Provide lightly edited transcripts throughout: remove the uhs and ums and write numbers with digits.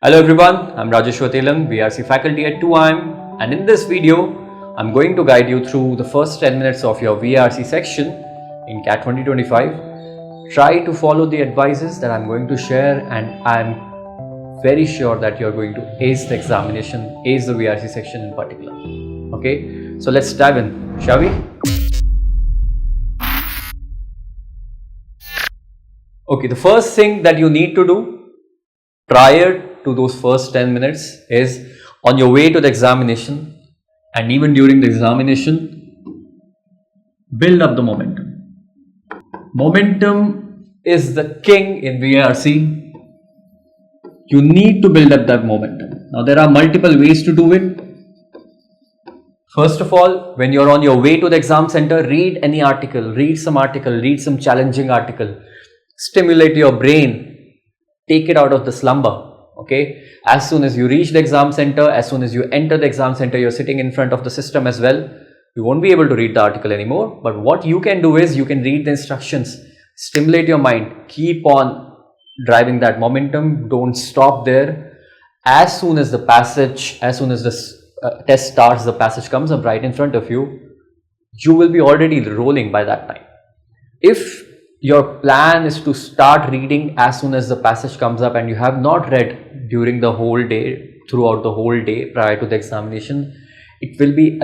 Hello everyone, I'm Rajesh Vatelam, VARC faculty at 2IM, and in this video, I'm going to guide you through the first 10 minutes of your VARC section in CAT 2025. Try to follow the advices that I'm going to share, and I'm very sure that you're going to ace the examination, ace the VARC section in particular. Okay, so let's dive in, shall we? Okay, the first thing that you need to do prior to those first 10 minutes is on your way to the examination and even during the examination, build up the momentum. Momentum is the king in VARC. You need to build up that momentum. Now there are multiple ways to do it. First of all, when you're on your way to the exam center, read any article, read some challenging article, stimulate your brain, take it out of the slumber. Okay, as soon as you reach the exam center, as soon as you enter the exam center, you're sitting in front of the system as well. You won't be able to read the article anymore, but what you can do is you can read the instructions, stimulate your mind, keep on driving that momentum, don't stop there. As soon as the test starts, the passage comes up right in front of you, you will be already rolling by that time. If your plan is to start reading as soon as the passage comes up and you have not read during the whole day, throughout the whole day prior to the examination, it will be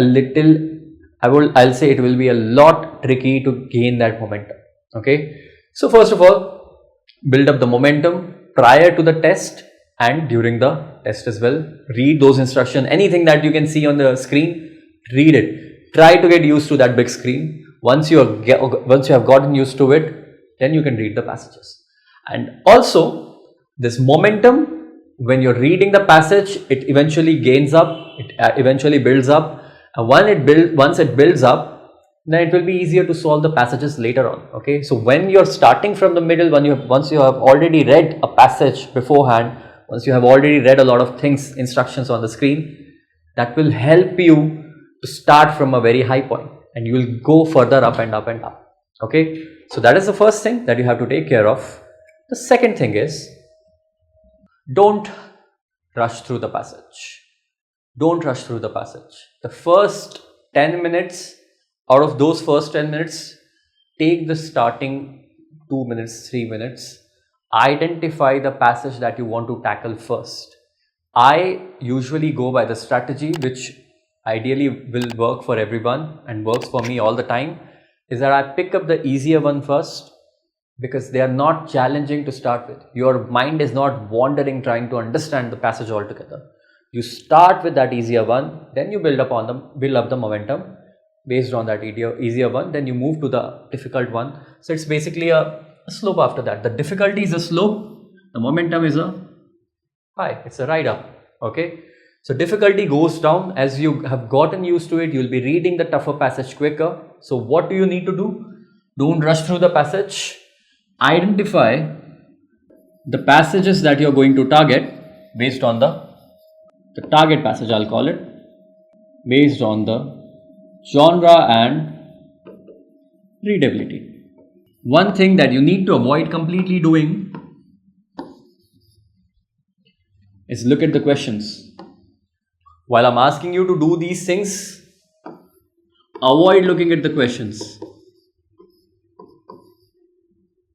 I'll say it will be a lot tricky to gain that momentum. Okay, so first of all, build up the momentum prior to the test and during the test as well. Read those instructions, anything that you can see on the screen, read it. Try to get used to that big screen. Once you have gotten used to it, then you can read the passages. And also, this momentum, when you're reading the passage, it eventually gains up, it eventually builds up, and once it builds up, then it will be easier to solve the passages later on. Okay, so when you're starting from the middle, once you have already read a passage beforehand, once you have already read a lot of things, instructions on the screen, that will help you to start from a very high point and you will go further up and up and up. Okay, so that is the first thing that you have to take care of. The second thing is, don't rush through the passage. Don't rush through the passage. The first 10 minutes, out of those first 10 minutes, take the starting 2 minutes, 3 minutes, identify the passage that you want to tackle first. I usually go by the strategy which ideally will work for everyone and works for me all the time, is that I pick up the easier one first because they are not challenging to start with. Your mind is not wandering trying to understand the passage altogether. You start with that easier one, then you build up the momentum based on that easier one, then you move to the difficult one. So it's basically a slope after that. The difficulty is a slope, the momentum is a high, it's a ride up. Okay, so difficulty goes down as you have gotten used to it. You'll be reading the tougher passage quicker. So what do you need to do? Don't rush through the passage. Identify the passages that you're going to target based on the target passage, I'll call it, based on the genre and readability. One thing that you need to avoid completely doing is look at the questions. While I'm asking you to do these things, avoid looking at the questions.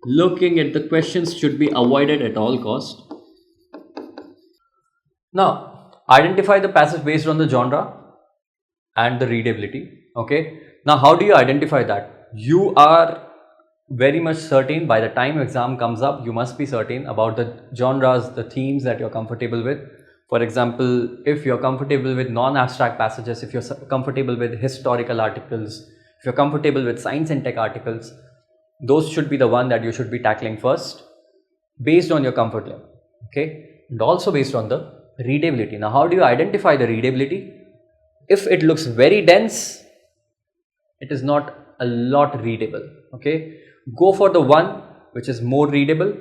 Looking at the questions should be avoided at all cost. Now, identify the passage based on the genre and the readability. Okay. Now, how do you identify that? You are very much certain by the time exam comes up, you must be certain about the genres, the themes that you're comfortable with. For example, if you're comfortable with non-abstract passages, if you're comfortable with historical articles, if you're comfortable with science and tech articles, those should be the one that you should be tackling first based on your comfort level. Okay, and also based on the readability. Now, how do you identify the readability? If it looks very dense, it is not a lot readable. Okay, go for the one which is more readable,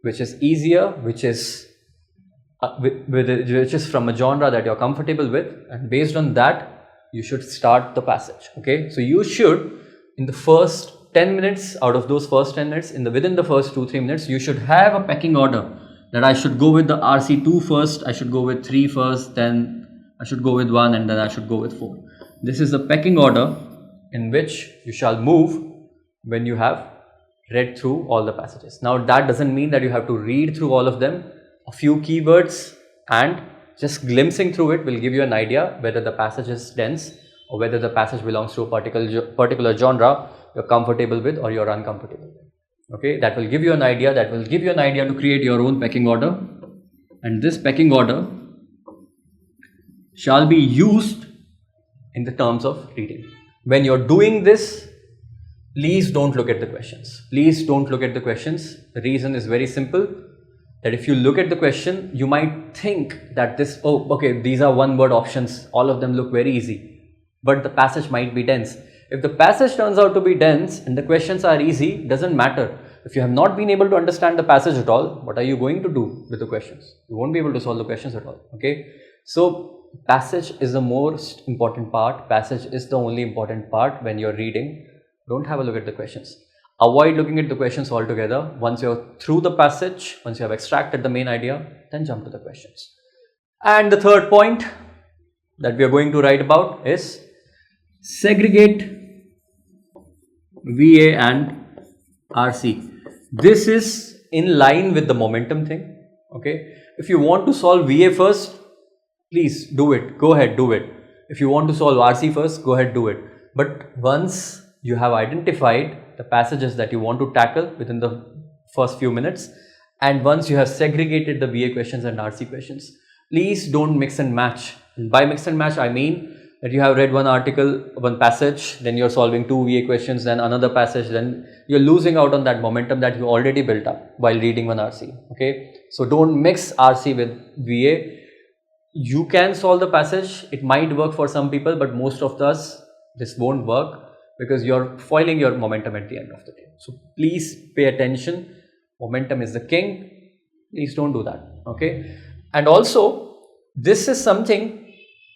which is easier, which is from a genre that you're comfortable with, and based on that you should start the passage. Okay, so you should, in the first 10 minutes, out of those first 10 minutes, within the first 2-3 minutes, you should have a pecking order that I should go with the RC2 first, I should go with 3 first, then I should go with 1, and then I should go with 4. This is the pecking order in which you shall move when you have read through all the passages. Now that doesn't mean that you have to read through all of them. A few keywords and just glimpsing through it will give you an idea whether the passage is dense or whether the passage belongs to a particular genre you're comfortable with or you're uncomfortable with. Okay, that will give you an idea, to create your own pecking order, and this pecking order shall be used in the terms of reading. When you're doing this, please don't look at the questions. Please don't look at the questions. The reason is very simple, that if you look at the question, you might think that this, oh, okay, these are one word options, all of them look very easy, but the passage might be dense. If the passage turns out to be dense and the questions are easy, doesn't matter. If you have not been able to understand the passage at all, what are you going to do with the questions? You won't be able to solve the questions at all. Okay, so passage is the most important part. Passage is the only important part when you're reading. Don't have a look at the questions. Avoid looking at the questions altogether. Once you're through the passage, once you have extracted the main idea, then jump to the questions. And the third point that we are going to write about is segregate VA and RC. This is in line with the momentum thing. Okay, if you want to solve VA first, please do it. Go ahead, do it. If you want to solve RC first, go ahead, do it. But once you have identified the passages that you want to tackle within the first few minutes, and once you have segregated the VA questions and RC questions, please don't mix and match. And by mix and match, I mean that you have read one article, one passage, then you're solving 2 VA questions, then another passage, then you're losing out on that momentum that you already built up while reading one RC. Okay, so don't mix RC with VA. You can solve the passage, it might work for some people, but most of us, this won't work because you're foiling your momentum at the end of the day. So please pay attention. Momentum is the king. Please don't do that. Okay, and also this is something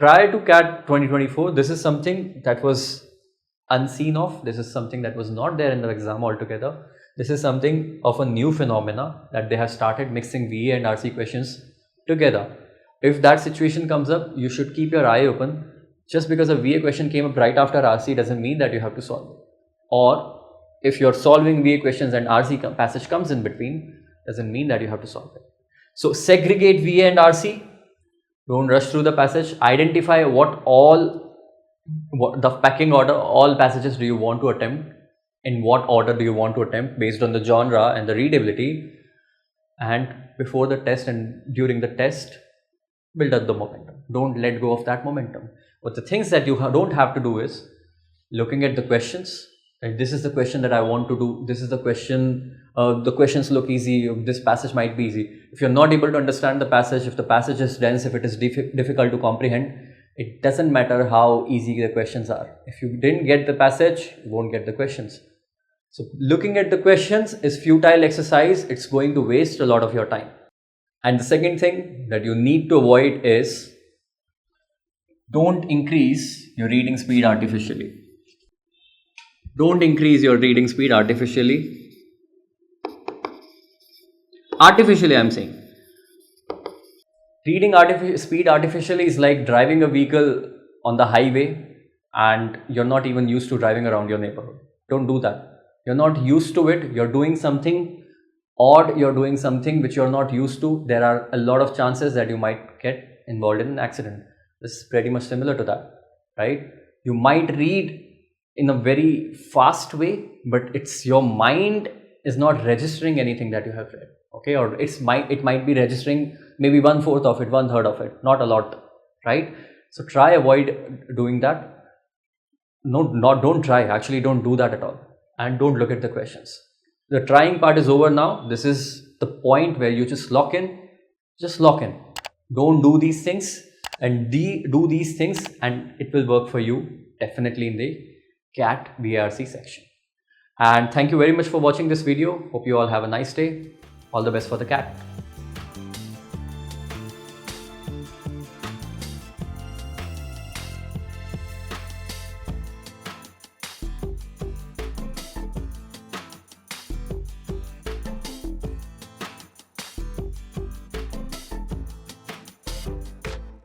prior to CAT 2024, this is something that was unseen of. This is something that was not there in the exam altogether. This is something of a new phenomena that they have started mixing VA and RC questions together. If that situation comes up, you should keep your eye open. Just because a VA question came up right after RC doesn't mean that you have to solve it. Or if you're solving VA questions and RC passage comes in between, doesn't mean that you have to solve it. So segregate VA and RC. Don't rush through the passage. Identify what the pecking order, all passages do you want to attempt, in what order do you want to attempt based on the genre and the readability, and before the test and during the test, build up the momentum. Don't let go of that momentum. But the things that you don't have to do is looking at the questions. And this is the question that I want to do. This is the question. The questions look easy. This passage might be easy. If you're not able to understand the passage, if the passage is dense, if it is difficult to comprehend, it doesn't matter how easy the questions are. If you didn't get the passage, you won't get the questions. So looking at the questions is futile exercise. It's going to waste a lot of your time. And the second thing that you need to avoid is don't increase your reading speed artificially. Don't increase your reading speed artificially. Artificially, I'm saying. Reading speed artificially is like driving a vehicle on the highway and you're not even used to driving around your neighborhood. Don't do that. You're not used to it. You're doing something odd. You're doing something which you're not used to. There are a lot of chances that you might get involved in an accident. This is pretty much similar to that, right? You might read in a very fast way, but it's your mind is not registering anything that you have read. Okay, or it might be registering maybe 1/4 of it, 1/3 of it, not a lot, right? So avoid doing that. Don't try. Actually, don't do that at all, and don't look at the questions. The trying part is over now. This is the point where you just lock in. Just lock in. Don't do these things, and do these things, and it will work for you definitely in the CAT VARC section. And thank you very much for watching this video. Hope you all have a nice day. All the best for the CAT.